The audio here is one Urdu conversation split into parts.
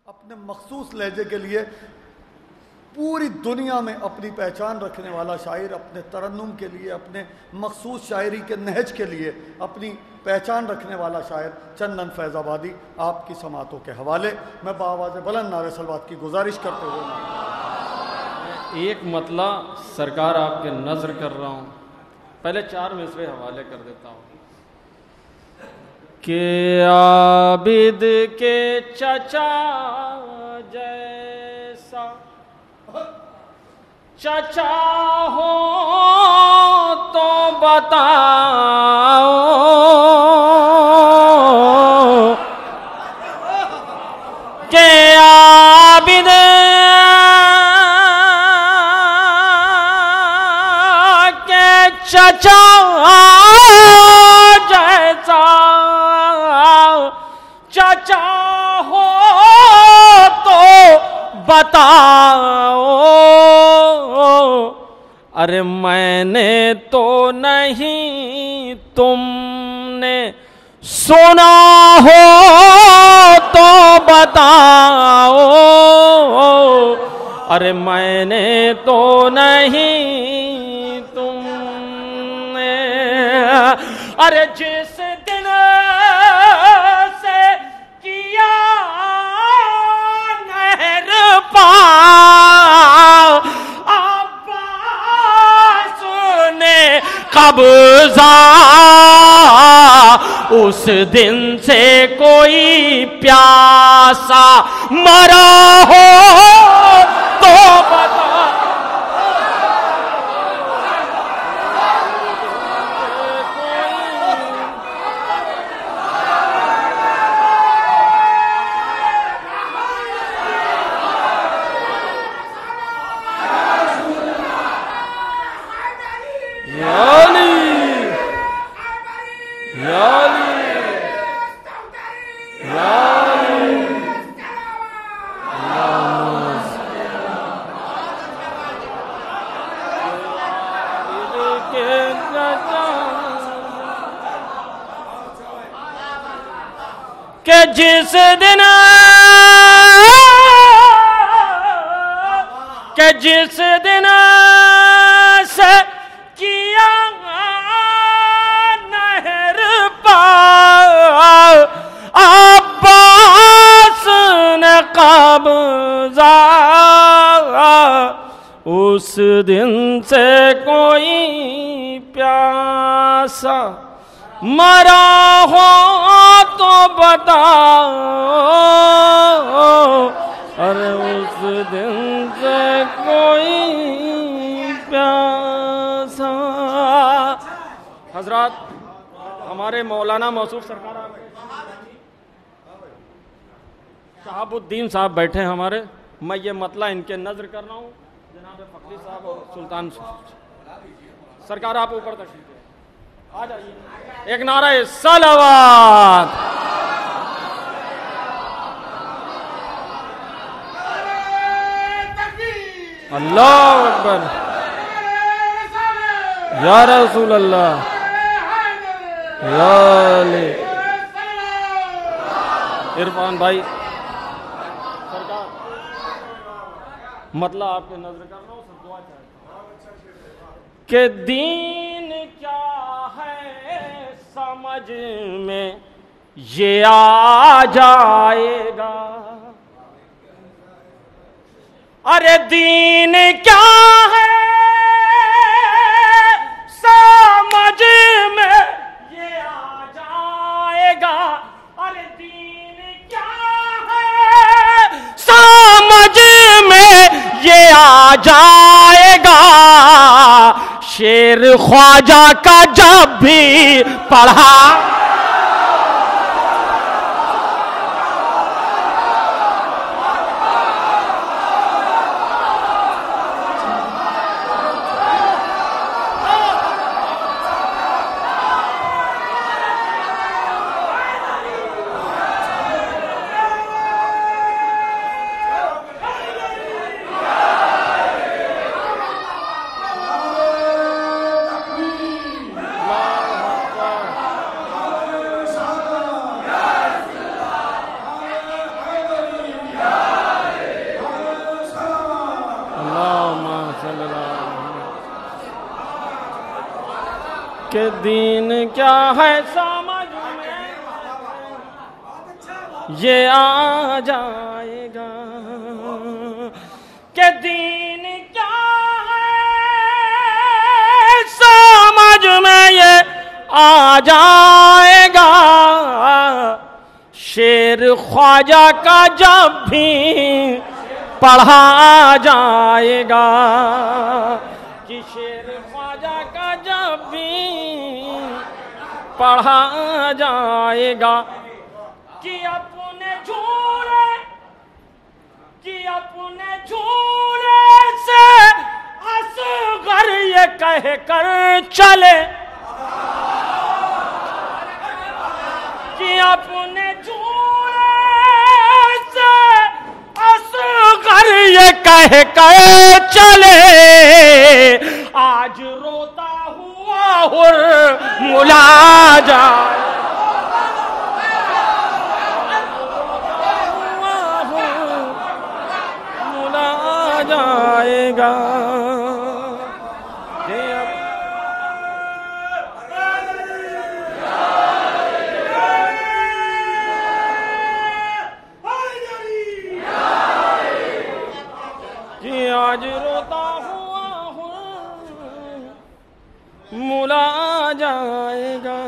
اپنے مخصوص لہجے کے لیے پوری دنیا میں اپنی پہچان رکھنے والا شاعر، اپنے ترنم کے لیے، اپنے مخصوص شاعری کے نہج کے لیے اپنی پہچان رکھنے والا شاعر چندن فیض آبادی، آپ کی سماعتوں کے حوالے میں بآواز بلند نعرہ صلوات کی گزارش کرتے ہوئے ایک مطلع سرکار آپ کے نظر کر رہا ہوں، پہلے 4 مصرے حوالے کر دیتا ہوں کہ عابد کے چچا جیسا چچا ہو تو بتاؤ، کہ عابد کے چچا جیسا چچا ہو تو بتاؤ، ارے میں نے تو نہیں، تم نے سنا ہو تو بتاؤ، ارے میں نے تو نہیں، تم نے، ارے جس دن سے کیا عباس نے قبضہ، اس دن سے کوئی پیاسا مرا ہو تو بتا، کہ جس دن سے کیا نہر پا عباس نے قبضہ، اس دن سے کوئی پیاسا مرا ہو تو بتاؤ، ارے اس دن سے کوئی پیاسا۔ حضرات، ہمارے مولانا موصوف سرکار شہاب الدین صاحب بیٹھے ہیں ہمارے، میں یہ مطلع ان کے نظر کر رہا ہوں، جناب فقری صاحب اور سلطان سرکار آپ اوپر تشریف لے آ جائیے، ایک نعرہ صلوات۔ اللہ اکبر، یا رسول اللہ، یا علی۔ عرفان بھائی، سرکار مطلع آپ کے نظر کر رہا ہوں، سب دعا چاہتے کہ دین کیا ہے سمجھ میں یہ آ جائے گا، ارے دین کیا ہے سمجھ میں یہ آ جائے گا، ارے دین کیا ہے سمجھ میں یہ آ جائے گا، شعر خواجہ کا جب بھی پڑھا، کہ دین کیا ہے سمجھ میں یہ آ جائے گا، کہ دین کیا ہے سمجھ میں یہ آ جائے گا، شعر خواجہ کا جب بھی پڑھا جائے گا، کہ شعر خواجہ کا جب بھی پڑھا جائے گا، کہ اپنے جھولے سے اصغر یہ کہہ کر چلے، کہ اپنے جھولے سے اصغر یہ کہہ کر چلے، آج روتا ہوا ملا جائے، ملا جائے گا، کہ آج روتا ہوا ملا جائے گا،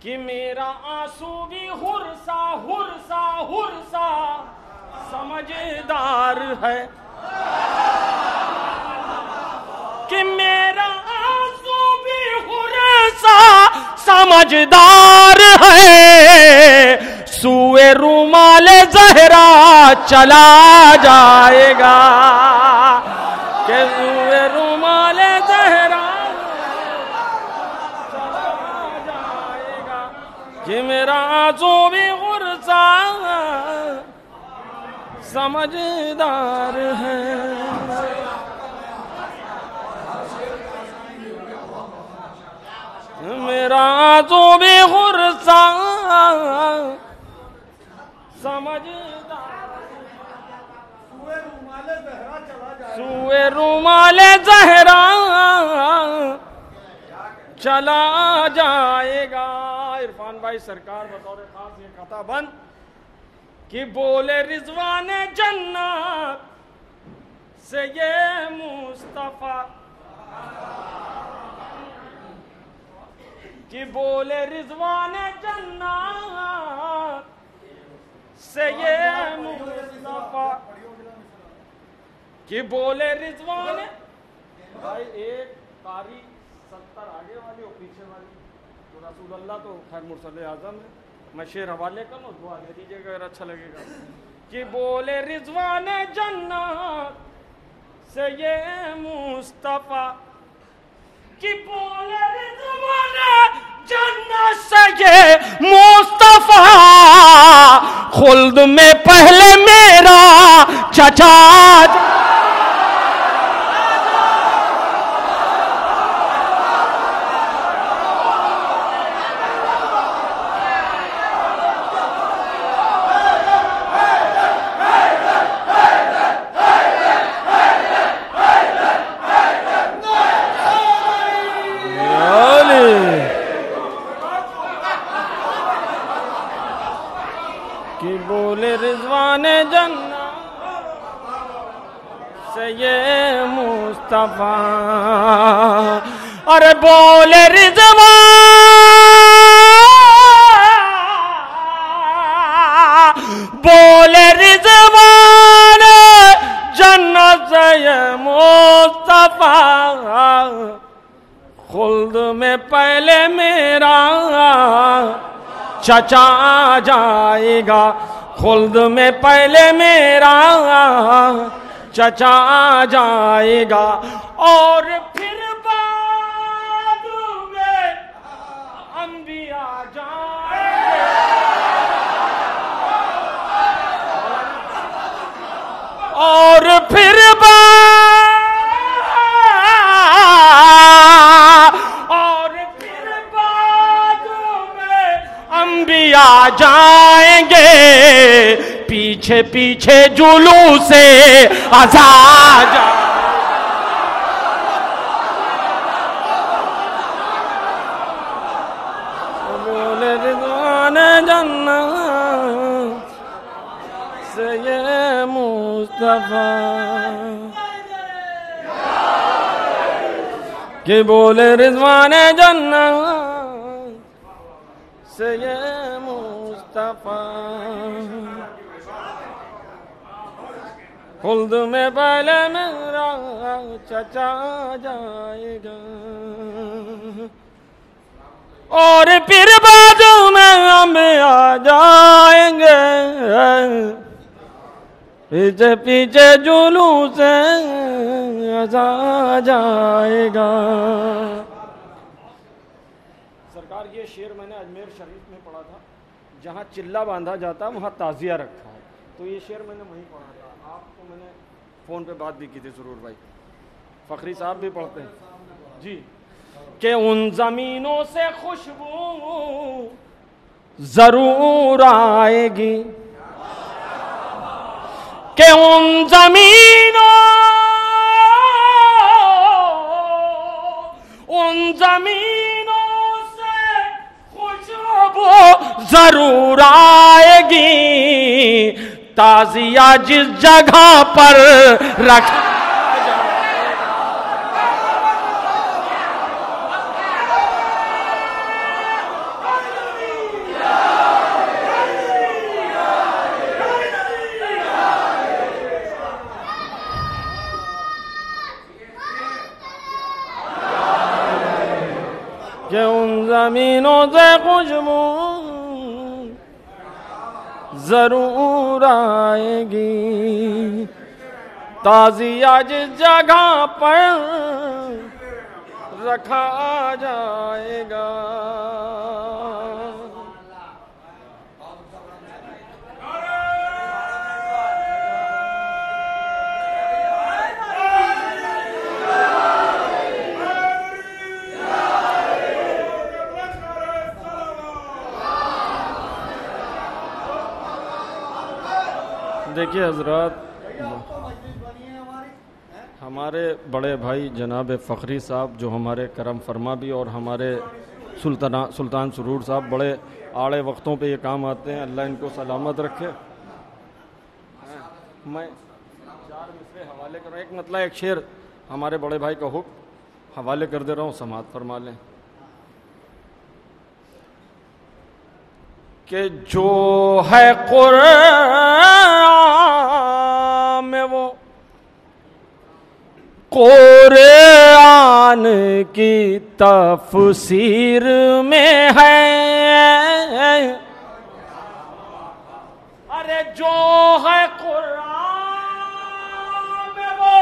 کہ میرا آنسو بھی ہرسا سمجھدار ہے، کہ میرا آنسو بھی ہرسا سمجھدار ہے، سوئے رومال زہرا چلا جائے گا، کہ سوئے رومال زہرا چلا جائے گا، کہ میرا آنسو بھی غرصہ سمجھدار ہے، میرا آنسو بھی غرصہ سمجھدار، سوئے رومال زہرا چلا جائے گا۔ عرفان بھائی سرکار بطور خاص یہ خطا بند کہ بولے رضوان جنت سے یہ مصطفیٰ، کہ بولے رضوان جنت سے یہ مصطفیٰ، کہ بولے رضوان بھائی ایک قاری 70 آگے والی اور پیچھے والی، تو رسول اللہ تو خیر مرسل اعظم ہے، میں شعر حوالے کروں دعا دے دیجیے گا اگر اچھا لگے گا، کہ بولے رضوان جنت سے یہ مصطفیٰ، کہ بولے رضوان جنت سے یہ مصطفیٰ، خلد میں پہلے میرا چچا کہ بولے رضوان جنت سے یہ مصطفیٰ، ارے بولے رضوان جنت سے یہ مصطفیٰ، خلد میں پہلے میرا چچا جائے گا، خلد میں پہلے میرا چچا جائے گا، اور پھر بعد میں انبیاء جائیں گے، اور پھر انبیاء جائیں گے، پیچھے پیچھے جلوس سے عزا سے یہ مصطفیٰ کہ بولے رضوان جنت سے یہ مصطفیٰ خلد میں پہلے میرا چچا جائے گا اور پھر بعد میں ہم آ جائیں گے پیچھے پیچھے جلوس آ جائے گا. سرکار یہ شعر میں نے اجمیر شریف میں پڑھا تھا, جہاں چلہ باندھا جاتا وہاں تعزیہ رکھا ہے, تو یہ شعر میں نے وہیں پڑھا تھا. آپ کو میں نے فون پہ بات بھی کی تھی ضرور بھائی, فخری صاحب بھی پڑھتے ہیں جی, کہ ان زمینوں سے خوشبو ضرور آئے گی, کہ ان زمینوں سے خوشبو ضرور آئے گی, تعزیہ جس جگہ پر رکھا کہ ان زمینوں سے خوشبو ضرور آئے گی, تعزیہ جس جگہ پر رکھا جائے گا. دیکھیے حضرات, ہمارے بڑے بھائی جناب فخری صاحب جو ہمارے کرم فرما بھی اور ہمارے سلطان سرور صاحب بڑے آڑے وقتوں پہ یہ کام آتے ہیں, اللہ ان کو سلامت رکھے. میں 4 مصرے حوالے کر رہا ہوں, ایک مطلب ایک شعر ہمارے بڑے بھائی کا حکم حوالے کر دے رہا ہوں, سماعت فرما لیں. کہ جو ہے قرآن میں وہ قرآن کی تفسیر میں ہے, ارے جو ہے قرآن میں وہ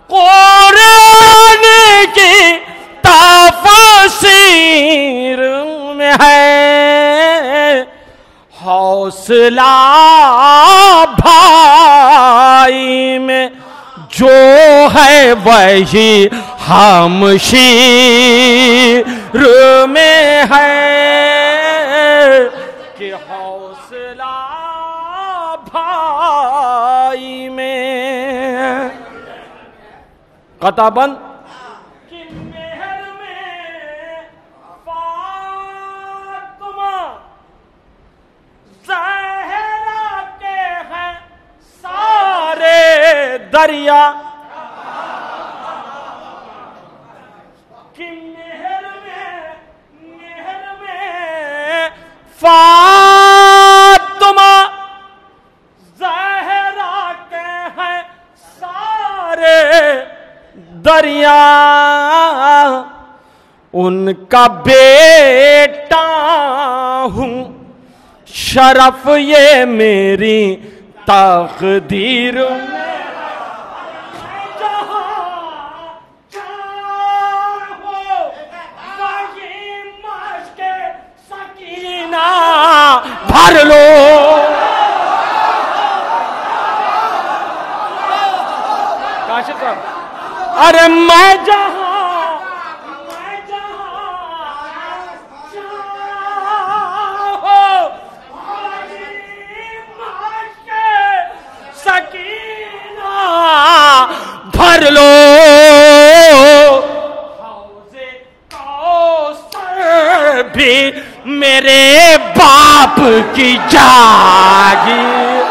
قرآن کی تفسیر میں ہے, حوصلہ بھائی میں جو ہے وہی ہمشیر میں ہے, کہ حوصلہ بھائی میں قطع بند دریا کی مہر میں فاطمہ زہرا کے ہیں سارے دریا, ان کا بیٹا ہوں شرف یہ میری تقدیر بھر لو. کاشف صاحب, ارے میں جہاں سکینہ بھر لو, حوضے کوثر بھی میرے باپ کی جاگیر.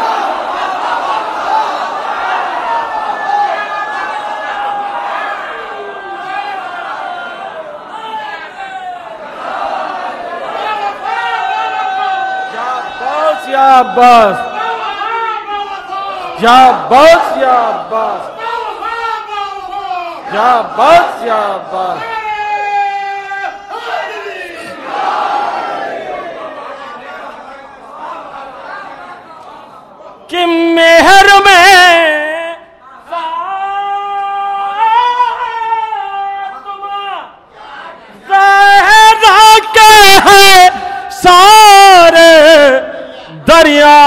عباس یا عباس یا عباس یا عباس یا عباس کہ مہر میں زہرا کے ہیں سارے دریا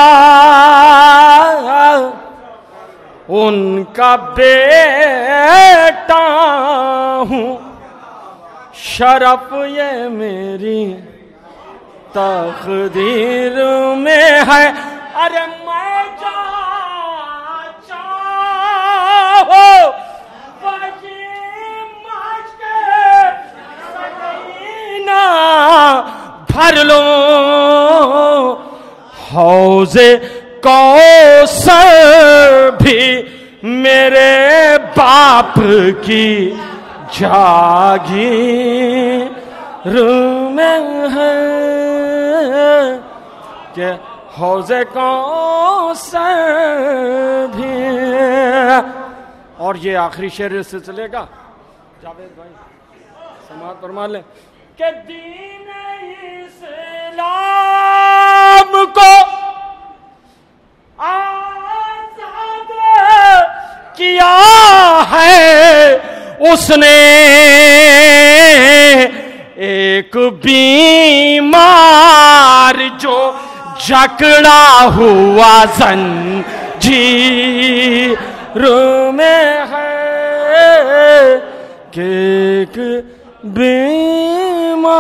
ان کا بیٹا ہوں شرف یہ میری تقدیر میں ہے ارے میں چاہو وہی مشق سکینہ بھر لو حوض کوثر بھی میرے باپ کی جاگیر میں ہے کہ حوض کوثر بھی. اور یہ آخری شعر اس سلسلے کا جاوید بھائی سماعت فرما لیں کہ دین اسلام کو آزاد کیا ہے اس نے ایک بیمار جو جکڑا ہوا زنجیر میں ہے کہ ایک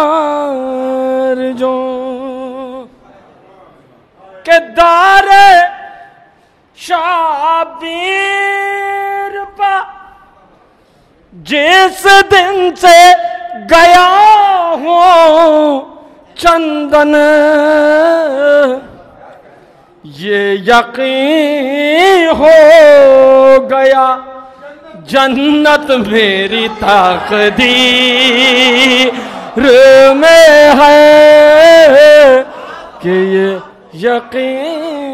بیمار جو کہ دار شابیر پا جس دن سے گیا ہوں چندن یہ یقین ہو گیا جنت میری تقدیر میں ہے کہ یہ یقین